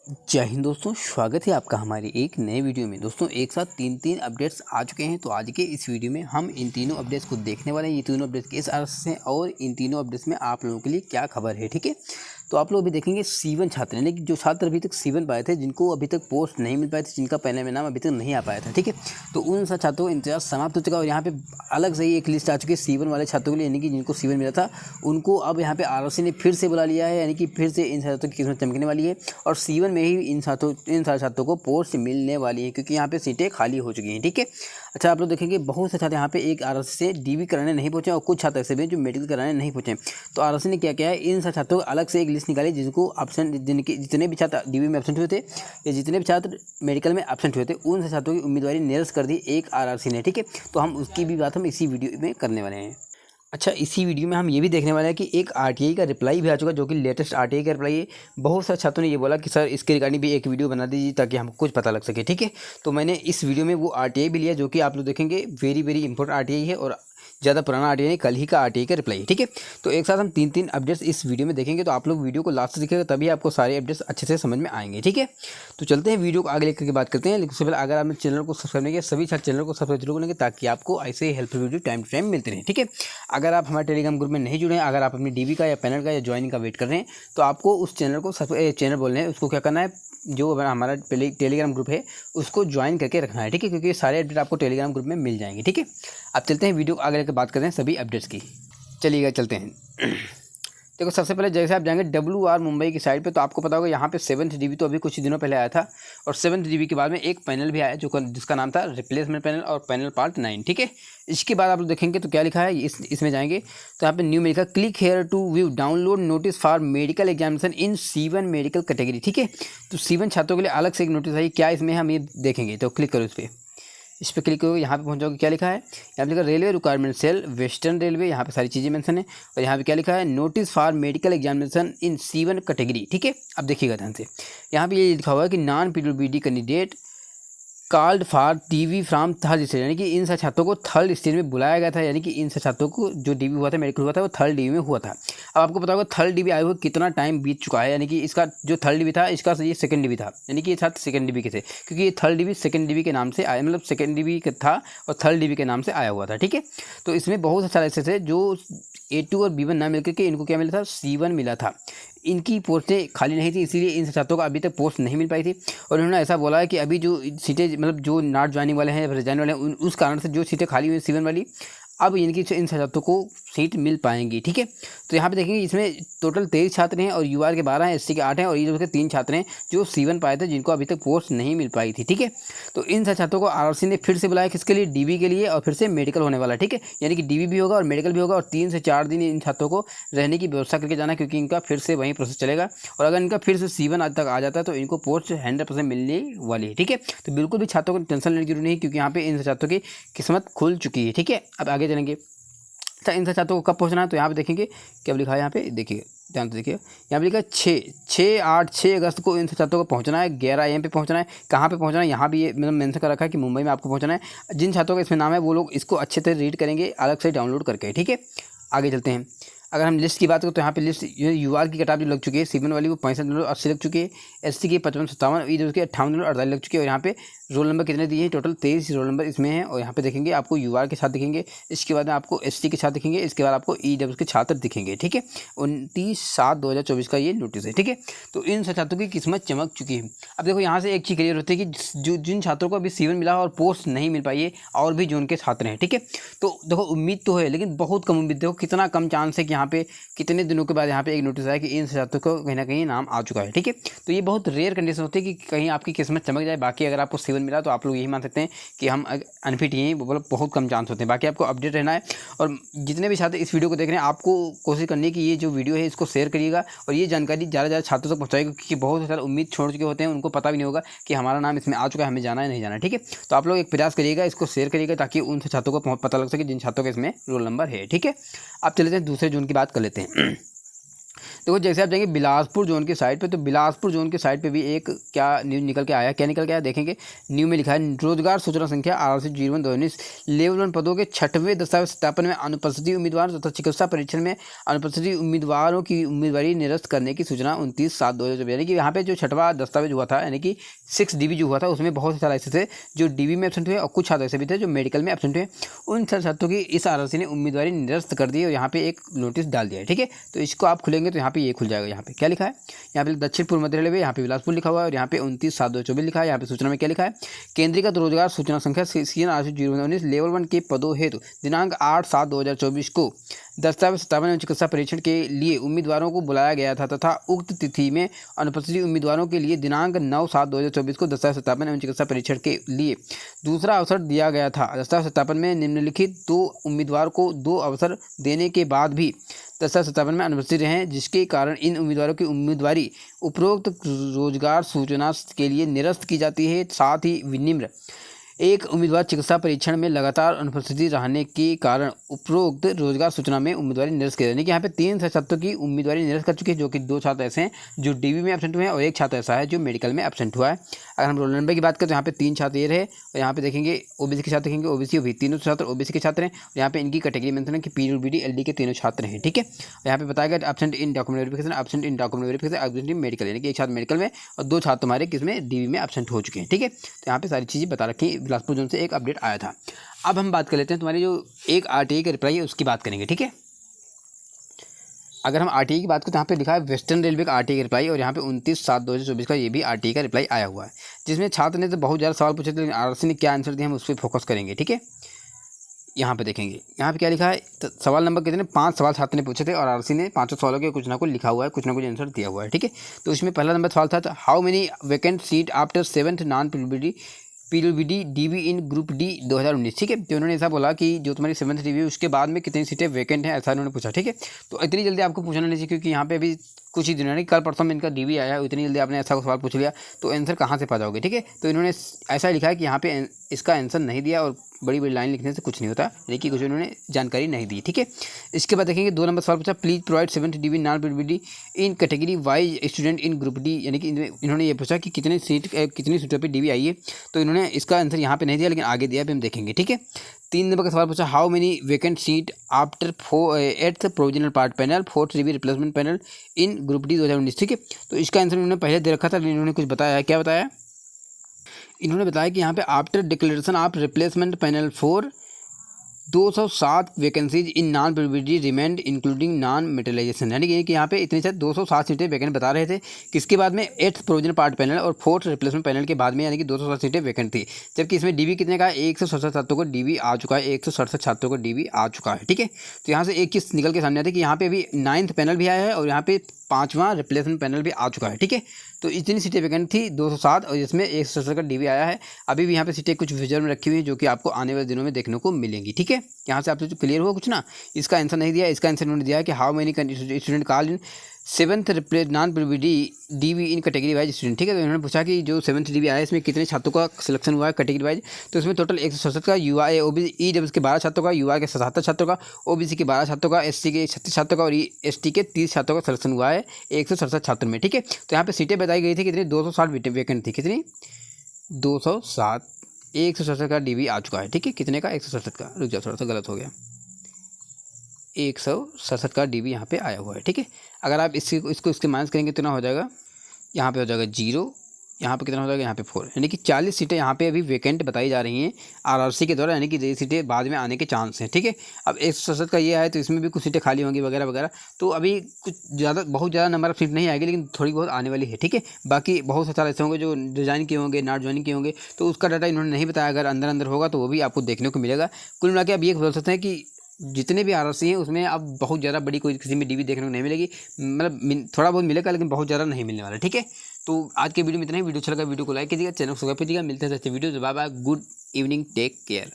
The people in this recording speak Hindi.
जय हिंद दोस्तों, स्वागत है आपका हमारी एक नए वीडियो में। दोस्तों एक साथ तीन अपडेट्स आ चुके हैं, तो आज के इस वीडियो में हम इन तीनों अपडेट्स को देखने वाले हैं। ये तीनों अपडेट्स किस अर्थ से हैं और इन तीनों अपडेट्स में आप लोगों के लिए क्या खबर है, ठीक है। तो आप लोग अभी देखेंगे C1 छात्र, यानी कि जो छात्र अभी तक C1 पाए थे, जिनको अभी तक पोस्ट नहीं मिल पाए थे, जिनका पहले में नाम अभी तक नहीं आ पाया था, ठीक है। तो उन सब छात्रों का इंतजार समाप्त हो चुका और यहाँ पे अलग से ही एक लिस्ट आ चुकी है C1 वाले छात्रों के लिए, यानी कि जिनको C1 मिला था उनको अब यहाँ पे ROC ने फिर से बुला लिया है, यानी कि फिर से इन छात्रों की किस्मत चमकने वाली है और C1 में ही इन सारे छात्रों को पोस्ट मिलने वाली है, क्योंकि यहाँ पे सीटें खाली हो चुकी हैं, ठीक है। अच्छा, आप लोग देखेंगे बहुत से छात्र यहाँ पे एक ROC से DB कराने नहीं पहुंचे और कुछ छात्र ऐसे भी हैं जो मेडिकल कराने नहीं पहुंचे। तो ROC ने क्या किया है, इन सब छात्रों को अलग से एक लिस्ट निकाली, जिनको एब्सेंट, जिनके जितने भी छात्र DB में एब्सेंट हुए थे या जितने भी छात्र मेडिकल में एब्सेंट हुए थे, उन सब छात्रों की उम्मीदवारी निरस्त कर दी एक ROC ने, ठीक है। तो हम उसकी भी बात हम इसी वीडियो में करने वाले हैं। अच्छा, इसी वीडियो में हम ये भी देखने वाले हैं कि एक RTI का रिप्लाई भी आ चुका है, जो कि लेटेस्ट RTI का रिप्लाई है। बहुत सारे छात्रों ने ये बोला कि सर इसके रिगार्डिंग भी एक वीडियो बना दीजिए ताकि हमको कुछ पता लग सके, ठीक है। तो मैंने इस वीडियो में वो RTI भी लिया, जो कि आप लोग देखेंगे वेरी वेरी इंपॉर्टेंट RTI है और ज़्यादा पुराना RTI नहीं, कल ही का RTI का रिप्लाई है, ठीक है। तो एक साथ हम तीन अपडेट्स इस वीडियो में देखेंगे, तो आप लोग वीडियो को लास्ट से देखिएगा, तभी आपको सारे अपडेट्स अच्छे से समझ में आएंगे, ठीक है। तो चलते हैं वीडियो को आगे लेकर के बात करते हैं। लेकिन उससे पहले अगर आपने चैनल को सब्सक्राइब नहीं किया, सभी चैनल को सब्सक्राइब जरूर करेंगे ताकि आपको ऐसे helpful video time to time मिलते रहें, ठीक है। अगर आप हमारे टेलीग्राम ग्रुप में नहीं जुड़े हैं, अगर आप अपनी DB का या पैनल का या ज्वाइनिंग का वेट कर रहे हैं, तो आपको उस चैनल को चैनल बोल रहे हैं उसको क्या करना है, जो हमारा टेलीग्राम ग्रुप है उसको ज्वाइन करके रखना है, ठीक है, क्योंकि सारे अपडेट आपको टेलीग्राम ग्रुप में मिल जाएंगे, ठीक है। अब चलते हैं वीडियो को आगे लेकर बात करते हैं सभी अपडेट्स की। चलिएगा चलते हैं। देखो, सबसे पहले जैसे आप जाएंगे WR मुंबई की साइड पे, तो आपको पता होगा यहाँ पे 7th DB तो अभी कुछ दिनों पहले आया था और 7th DB के बाद में एक पैनल भी आया जिसका नाम था रिप्लेसमेंट पैनल और पैनल पार्ट 9, ठीक है। इसके बाद आप लोग देखेंगे तो क्या लिखा है, इसमें जाएंगे तो यहाँ पे न्यू में लिखा click here to view download notice for medical examination in C1 medical category, ठीक है। तो C1 छात्रों के लिए अलग से एक नोटिस आई, क्या इसमें हम ये देखेंगे। तो क्लिक करो इस पर क्लिक करोगे, यहाँ पे पहुँच जाओगे, क्या लिखा है, यहाँ पे लिखा railway requirement cell western railway, यहाँ पे सारी चीज़ें मेंशन है और यहाँ पे क्या लिखा है, notice for medical examination in C1 category, ठीक है। अब देखिएगा ध्यान से, यहाँ पे ये लिखा हुआ है कि non PWD candidate called for DB from third stage, यानी कि इन सब छात्रों को थर्ड स्टेज में बुलाया गया था, यानी कि इन सब छात्रों को जो DB हुआ था, मेडिकल हुआ था, वो थर्ड DB में हुआ था। अब आपको पता होगा थर्ड DB आए हुए कितना टाइम बीत चुका है, यानी कि इसका जो थर्ड DB था, इसका ये सेकंड DB था, यानी कि ये छात्र सेकंड DB के थे, क्योंकि ये थर्ड DB सेकंड DB के नाम से आया, मतलब सेकंड DB का था और थर्ड DB के नाम से आया हुआ था, ठीक है। तो इसमें बहुत अच्छा ऐसे थे जो A2 और B1 ना मिलकर के इनको क्या मिला था, C1 मिला था। इनकी पोस्टें खाली नहीं थी, इसीलिए इन छात्रों को अभी तक पोस्ट नहीं मिल पाई थी और उन्होंने ऐसा बोला है कि अभी जो सीटें, मतलब जो नॉट ज्वाइनिंग वाले हैं या रिजाइन वाले हैं, उस कारण से जो सीटें खाली हुई C1 वाली, अब इनकी इन छात्रों को सीट मिल पाएंगी, ठीक है। तो यहाँ पे देखेंगे इसमें टोटल 23 छात्र हैं और UR के 12 हैं, SC के 8 हैं और EW के 3 छात्र हैं जो C1 पाए थे, जिनको अभी तक पोस्ट नहीं मिल पाई थी, ठीक है। तो इन छात्रों को ROC ने फिर से बुलाया, किसके लिए, DB के लिए, और फिर से मेडिकल होने वाला, ठीक है। यानी कि DB भी होगा और मेडिकल भी होगा और 3 से 4 दिन इन छात्रों को रहने की व्यवस्था करके जाना, क्योंकि इनका फिर से वहीं प्रोसेस चलेगा और अगर इनका फिर से C1 आज तक आ जाता है तो इनको पोस्ट 100% मिलने वाली है, ठीक है। तो बिल्कुल भी छात्रों को टेंशन लेने की जरूरत नहीं है, क्योंकि यहाँ पे इन छात्रों की किस्मत खुल चुकी है, ठीक है। अब आगे चलेंगे। अच्छा, इन छात्रों को कब पहुंचना है, तो यहाँ पे देखेंगे क्या लिखा है, यहाँ पे देखिए ध्यान से देखिए, यहाँ पे लिखा है 6 अगस्त को इन छात्रों को पहुंचना है, 11 AM पे पहुंचना है। कहाँ पे पहुंचना है, यहाँ भी ये मतलब मेंशन कर रखा है कि मुंबई में आपको पहुंचना है। जिन छात्रों का इसमें नाम है वो लोग इसको अच्छे से रीड करेंगे, अलग से डाउनलोड करके, ठीक है। आगे चलते हैं। अगर हम लिस्ट की बात करें तो यहाँ पे लिस्ट UR की कटाप जो लग चुकी है, C1 वाली वो 65.80 लग चुकी है, SC की 55-57, EW की 58.48 लग चुकी है और यहाँ पे रोल नंबर कितने दिए हैं, टोटल 23 रोल नंबर इसमें है और यहाँ पे देखेंगे आपको UR के साथ दिखेंगे, इसके बाद में आपको SC के साथ दिखेंगे, इसके बाद आपको EW के छात्र दिखेंगे, ठीक है। 29/7/2024 का ये नोटिस है, ठीक है। तो इन छात्रों की किस्मत चमक चुकी है। अब देखो यहाँ से एक चीज़ क्लियर होती है कि जो जिन छात्रों को अभी C1 मिला और पोस्ट नहीं मिल पाई है, और भी जोन के छात्र हैं, ठीक है। तो देखो उम्मीद तो है, लेकिन बहुत कम उम्मीद, देखो कितना कम चांस है कि यहाँ पे कितने दिनों के बाद यहाँ पे एक नोटिस आया कि इन छात्रों को कहीं ना कहीं नाम आ चुका है, ठीक है। तो ये बहुत रेयर कंडीशन होती है कि कहीं आपकी किस्मत चमक जाए। बाकी अगर आपको C1 मिला तो आप लोग यही मान सकते हैं कि हम अनफिट ही हैं, मतलब बहुत कम चांस होते हैं। बाकी आपको अपडेट रहना है और जितने भी छात्र इस वीडियो को देख रहे हैं, आपको कोशिश करनी है कि ये जो वीडियो है इसको शेयर करिएगा और ये जानकारी ज़्यादा छात्रों तक पहुँचाएगा, क्योंकि बहुत सारे उम्मीद छोड़ चुके होते हैं, उनको पता भी नहीं होगा कि हमारा नाम इसमें आ चुका है, हमें जाना है नहीं जाना, ठीक है। तो आप लोग एक प्रयास करिएगा, इसको शेयर करिएगा ताकि उन छात्रों को पता लग सके जिन छात्रों का इसमें रोल नंबर है, ठीक है। अब चलते हैं दूसरे जोन की बात कर लेते हैं। देखो जैसे आप जाएंगे बिलासपुर जोन के साइड पे, तो बिलासपुर जोन के साइड पे भी एक क्या न्यूज़ निकल के आया, क्या निकल के आया देखेंगे। न्यू में लिखा है रोजगार सूचना संख्या RRC 01/2019 लेवल 1 पदों के 6वें दस्तावेज सत्यापन में अनुपस्थिति उम्मीदवार तथा चिकित्सा परीक्षण में अनुपस्थिति उम्मीदवारों की उम्मीदवारी निरस्त करने की सूचना 29/7/2024, यानी कि यहाँ पे जो 6वां दस्तावेज हुआ था, यानी कि 6 DB जो हुआ था, उसमें बहुत से छात्र ऐसे थे जो DB में एब्सेंट हुए और कुछ छात्र ऐसे भी थे जो मेडिकल में एब्सेंट हुए। उन छात्रों की इस RRC ने उम्मीदवारी निरस्त कर दी और यहाँ पे एक नोटिस डाल दिया है। ठीक है, तो इसको आप खुलेंगे तो यहाँ पे ये खुल जाएगा। यहाँ पे क्या लिखा है, यहाँ पे दक्षिण पूर्व मध्य रेलवे, यहाँ पे बिलासपुर लिखा हुआ है और यहाँ पे 29/7/2024 लिखा है। यहाँ पे सूचना में क्या लिखा है, केंद्रीकृत रोजगार सूचना संख्या CN/RRC 01/19 लेवल 1 के पदों हेतु दिनांक 8/7/2024 को दस्तावेज सत्यापन एवं चिकित्सा परीक्षण के लिए उम्मीदवारों को बुलाया गया था तथा उक्त तिथि में अनुपस्थित उम्मीदवारों के लिए दिनांक 9/7/2024 को दस्तावेज सत्यापन एवं चिकित्सा परीक्षण के लिए दूसरा अवसर दिया गया था। दस्तावेज सत्यापन में निम्नलिखित 2 उम्मीदवार को 2 अवसर देने के बाद भी दस्तावेज सत्यापन में अनुपस्थित रहे, जिसके कारण इन उम्मीदवारों की उम्मीदवारी उपरोक्त रोजगार सूचना के लिए निरस्त की जाती है। साथ ही विनिम्र एक उम्मीदवार चिकित्सा परीक्षण में लगातार अनुपस्थिति रहने के कारण उपरोक्त रोजगार सूचना में उम्मीदवारी निरस्त की जाती है। कि यहाँ पे 3 छात्रों की उम्मीदवारी निरस्त कर चुकी है, जो कि 2 छात्र ऐसे हैं जो DB में एब्सेंट हुए हैं और 1 छात्र ऐसा है जो मेडिकल में एब्सेंट हुआ है। अगर हम रोल नंबर की बात करें तो यहाँ पे 3 छात्र ये रहे और यहाँ पे देखेंगे OBC के छात्र देखेंगे, OBC भी तीनों छात्र OBC के छात्र हैं और यहाँ पे इनकी कैटेगरी मेंशन है कि PWD LD के तीनों छात्र हैं। ठीक है, यहाँ पे बताया गया absent in document verification, absent in document verification, absent in medical, यानी कि 1 छात्र मेडिकल में और 2 छात्र तुम्हारे किसमें DB में एब्सेंट हो चुके हैं। ठीक है, तो यहाँ पे सारी चीज़ें बता रखी हैं। बिलासपुर जोन से एक अपडेट आया था। अब हम बात कर लेते हैं तुम्हारी जो एक RTI का रिप्लाई है उसकी बात करेंगे। ठीक है, अगर हम RTI की बात करें तो यहाँ पे लिखा है वेस्टर्न रेलवे का RTI का रिप्लाई और यहाँ पे 29/7/2024 का ये भी RTI का रिप्लाई आया हुआ है, जिसमें छात्र ने तो बहुत ज़्यादा सवाल पूछे थे, लेकिन RRC ने क्या आंसर दिया हम उस पर फोकस करेंगे। ठीक है, यहाँ पे देखेंगे, यहाँ पे क्या लिखा है, तो सवाल नंबर कितने 5 सवाल छात्र ने पूछे थे और RRC ने 5 सवालों के कुछ ना कुछ लिखा हुआ है, कुछ ना कुछ आंसर दिया हुआ है। ठीक है, तो इसमें पहला नंबर सवाल था how many vacant seat after 7th non PWD DB in group D 2019। ठीक है, तो उन्होंने ऐसा बोला कि जो तुम्हारी 7th DB उसके बाद में कितनी सीटें वैकेंट हैं, ऐसा उन्होंने पूछा। ठीक है, तो इतनी जल्दी आपको पूछना नहीं चाहिए क्योंकि यहाँ पे अभी कुछ ही दिनों नहीं, कल परसों में इनका DB आया है, इतनी जल्दी आपने ऐसा सवाल पूछ लिया तो आंसर कहाँ से पा जाओगे। ठीक है, तो इन्होंने ऐसा लिखा है कि यहाँ पे इसका आंसर नहीं दिया और बड़ी बड़ी लाइन लिखने से कुछ नहीं होता, यानी कि कुछ उन्होंने जानकारी नहीं दी। ठीक है, इसके बाद देखेंगे 2 नंबर सवाल पूछा please provide 7th DB non PWD in category wise student in group D, यानी कि इन्होंने ये पूछा कि कितनी सीटों पे DB आई है, तो इन्होंने इसका आंसर यहाँ पे नहीं दिया लेकिन आगे दिया भी हम देखेंगे। ठीक है, 3 नंबर का सवाल पूछा how many vacant seat after 8th provisional part panel 4th DB replacement panel in group D 2019। ठीक है, तो इसका आंसर उन्होंने पहले दे रखा था लेकिन इन्होंने कुछ बताया है। क्या बताया, इन्होंने बताया कि यहाँ पे after declaration of replacement panel 4 207 vacancies in non PWD remained including non materialisation, यानी कि यहाँ पे इतनी सारी 207 सीटें वैकेंट बता रहे थे, किसके बाद में 8th प्रोविजनल पार्ट पैनल और 4th रिप्लेसमेंट पैनल के बाद में, यानी कि 207 सीटें वैकेंट थी। जबकि इसमें DB कितने का है, 167 छात्रों को DB आ चुका है, 167 छात्रों को DB आ चुका है। ठीक है, तो यहाँ से एक चीज़ निकल के सामने आती है कि यहाँ पे अभी 9th पैनल भी आया है और यहाँ पे 5वां रिप्लेसमेंट पैनल भी आ चुका है। ठीक है, तो इतनी सीटें वैकेंट थी 207 और इसमें 167 का DB आया है। अभी भी यहाँ पे सीटें कुछ रिजर्व में रखी हुई हैं जो कि आपको आने वाले दिनों में देखने को मिलेंगी। ठीक है, यहाँ से आपसे जो क्लियर हुआ कुछ ना, इसका आंसर नहीं दिया, इसका आंसर उन्होंने दिया है कि how many student call in 7th non PWD DB in category wise student. ठीक है, तो इन्होंने पूछा कि जो 7th DB आया है इसमें कितने छात्रों का सिलेक्शन हुआ है कैटेगरी वाइज, तो इसमें टोटल 167 का UR OBC EWS के 12 छात्रों का, UR के 77 छात्रों का, OBC के 12 छात्रों का, SC के 36 छात्रों का और ST के 30 छात्रों का सिलेक्शन हुआ है 167 छात्रों में। ठीक है, तो यहाँ पे सीटें बताई गई थी कितनी 260 वैकेंट थी, कितनी 207, 167 का DB आ चुका है। ठीक है, कितने का 167 का, रुक जाओ थोड़ा सा गलत हो गया, 167 का DB यहाँ पे आया हुआ है। ठीक है, अगर आप इसको इसके माइनस करेंगे तो ना हो जाएगा, यहाँ पे हो जाएगा 0, यहाँ पे कितना हो जाएगा, यहाँ पे 4, यानी कि 40 सीटें यहाँ पे अभी वैकेंट बताई जा रही हैं RRC के द्वारा, यानी कि ये सीटें बाद में आने के चांस हैं। ठीक है, अब 167 का ये है तो इसमें भी कुछ सीटें खाली होंगी वगैरह वगैरह, तो अभी कुछ बहुत ज़्यादा नंबर ऑफ सीट नहीं आएगी लेकिन थोड़ी बहुत आने वाली है। ठीक है, बाकी बहुत से छात्र ऐसे होंगे जो डिज़ाइन किए होंगे, नॉट ज्वाइनिंग किए होंगे, तो उसका डाटा इन्होंने नहीं बताया, अगर अंदर होगा तो वो भी आपको देखने को मिलेगा। कुल मिला के अब ये बोल सकते हैं कि जितने भी RRC हैं उसमें अब बहुत ज़्यादा बड़ी कोई किसी में DB देखने को नहीं मिलेगी, मतलब थोड़ा बहुत मिलेगा लेकिन बहुत ज़्यादा नहीं मिलने वाला। ठीक है, तो आज के वीडियो में इतना ही। वीडियो अच्छा लगा वीडियो को लाइक कीजिएगा, चैनल को सब्सक्राइब कीजिएगा। मिलते हैं अच्छे video, bye bye, good evening, take care.